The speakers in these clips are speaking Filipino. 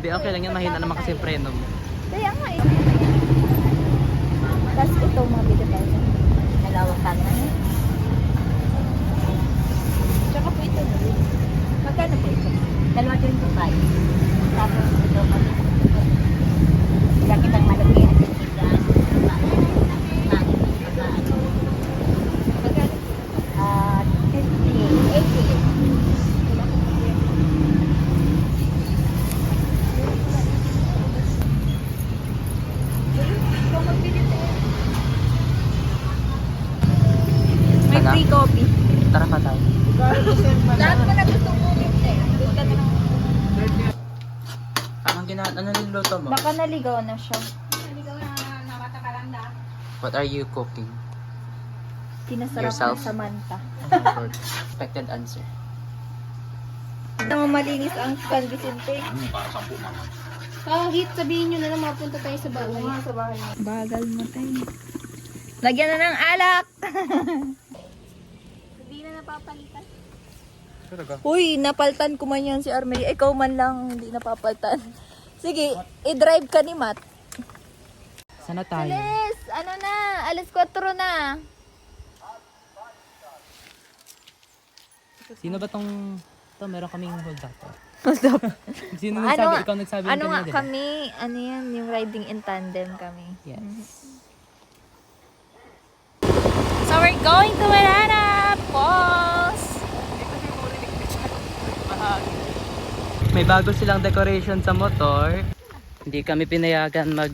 Di, okay lang yan. Mahina naman kasi yung preno mo. Kaya nga eh. Tapos ito, mabili tayo. Nalawakan na. Tsaka po ito. Magkano po ito? 2.25. Tapos ito, sila kitang malaki at tigdaan. Magkano? 50, 80. May Ano? free coffee. Tara pa tayo. Lahat mo na gusto mo eh. Ano niluto mo? Baka naligaw na siya. What are you cooking? Pinasarap Yourself? ng Samantha. Expected answer. Nang malinis ang San Vicente. Kahit sabihin nyo na lang mapunta tayo sa bahay. Sa bahay. Bagal mo tayo. Lagyan na ng alak. Hindi na napapalitan. Uy, napaltan ko man yan si Armeli. Ikaw man lang hindi napapaltan. Sige, i-drive ka ni Matt. Sana tayo. Alis! Ano na? Alas 4 na. Sino ba tong... Ito, meron kaming hold up. Hold up. Sino Ano nagsabi? nga- Ikaw nagsabi Ano nga kanina, diba? kami? Ano yan? Yung riding in tandem kami. Yes. So we're going to Manana Falls. May bago silang decoration sa motor. Hindi kami pinayagan mag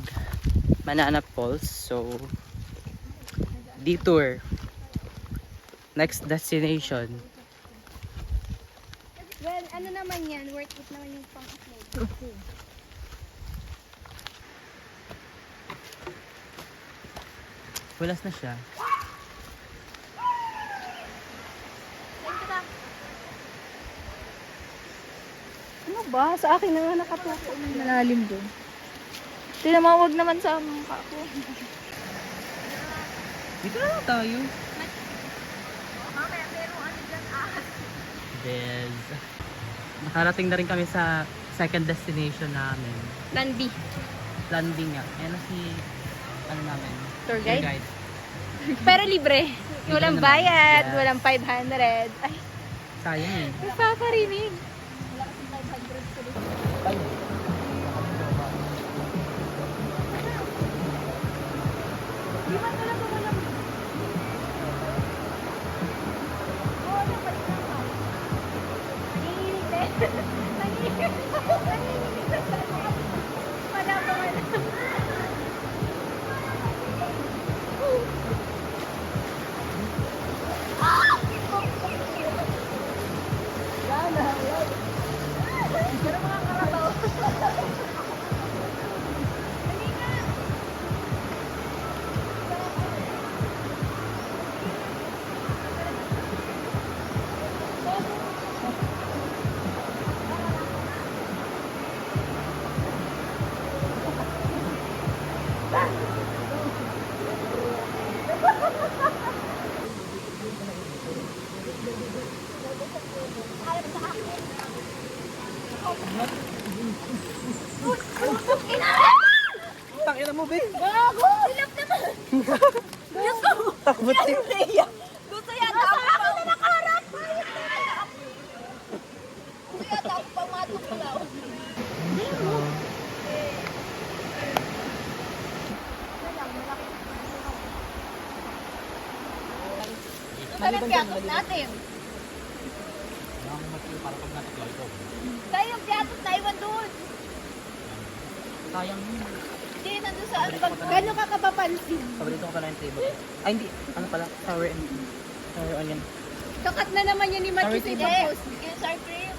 Manana Falls. So, detour. Next destination. Well, ano naman yan? Worth it naman yung pang-upload. Walas na siya. Ano ba? Sa akin na nga nakatuko. Malalim doon. Tinamawag naman sa mukha ko. Dito na lang tayo. Yes. Nakarating na rin kami sa second destination namin. Plan B. Plan B nga. Ayan na si, ano namin, Tour guide? Pero libre. Walang naman. bayad, Yeah. walang 500. Ay, Sayang eh. nagpaparinig. Tangina mo, be. Gago! Silap naman! Gusto! Takbot si... Gusto yata ako na nakaharap! Gusto yata ako pamatok ko lang. Ano piyatot natin? Tayo yung piyatot na iwan doon. Sayang mo. Hindi, nandun sa ano bang... Gano'n ka kapapansin? Paborito ko pala yung table. Ay, hindi. Ano pala? Sour and... Sour onion. Kakat na naman yan ni Matthew sa Hindi, ibang post. yung sour cream.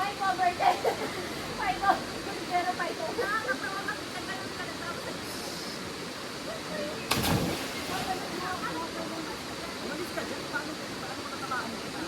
Fight over there. Fight over. Pero fight over. Nakakatawa kasi tagalog ka na tapos. Umalis ka dyan. Paano mo natamaan kita?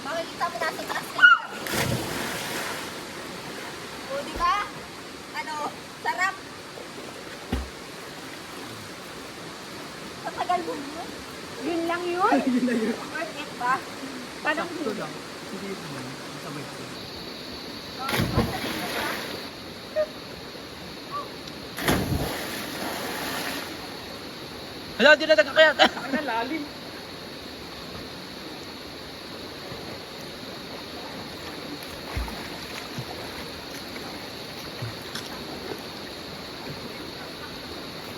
Makikita mo nasa taas na. O, di ba? Ano, sarap. Katagal mo yun? Yun lang yun? Yun lang yun. Worth it ba? Paano Sakto lang. Hindi naman. Sabay ko. Hala, di na nagkakayat. Ang lalim.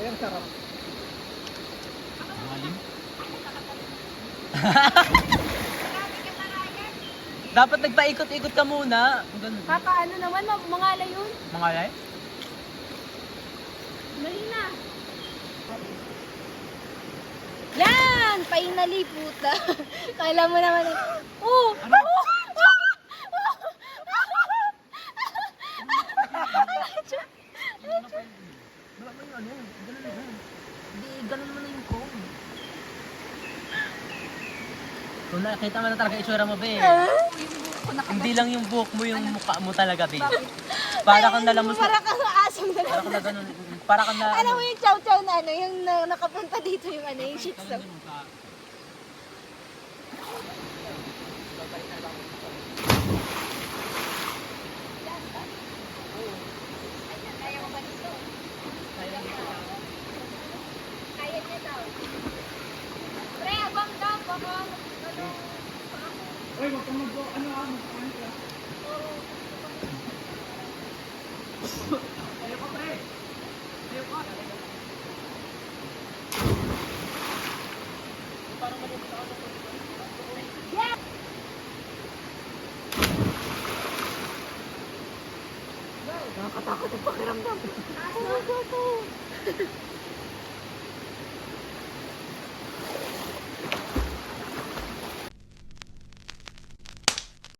Ayan, sarap. Lalim. Dapat nagpaikot-ikot ka muna. Ganun. Papaano naman, mangala yun. Mga lay? Dali na. Yan! Finally, puta. Kala mo naman. Oh! Ano? Wala mo yung ano. Ganun na. Hindi, ganun mo na yung comb. Kung nakita mo na talaga itsura mo, be. Hindi lang yung buhok mo, yung mukha mo talaga, be. Para kang nalamos. Para kang asong na Para kang na ganun. Para kang na... Alam mo yung chow-chow na ano, yung nakapunta dito yung ano, yung shih tzu. Kaya niya daw. Pre, abang daw, abang. Uy, wag kang mag-ano ka. Ayaw ka, pre. Ayaw ka. Parang maliit sa ako. Nakakatakot ang pakiramdam.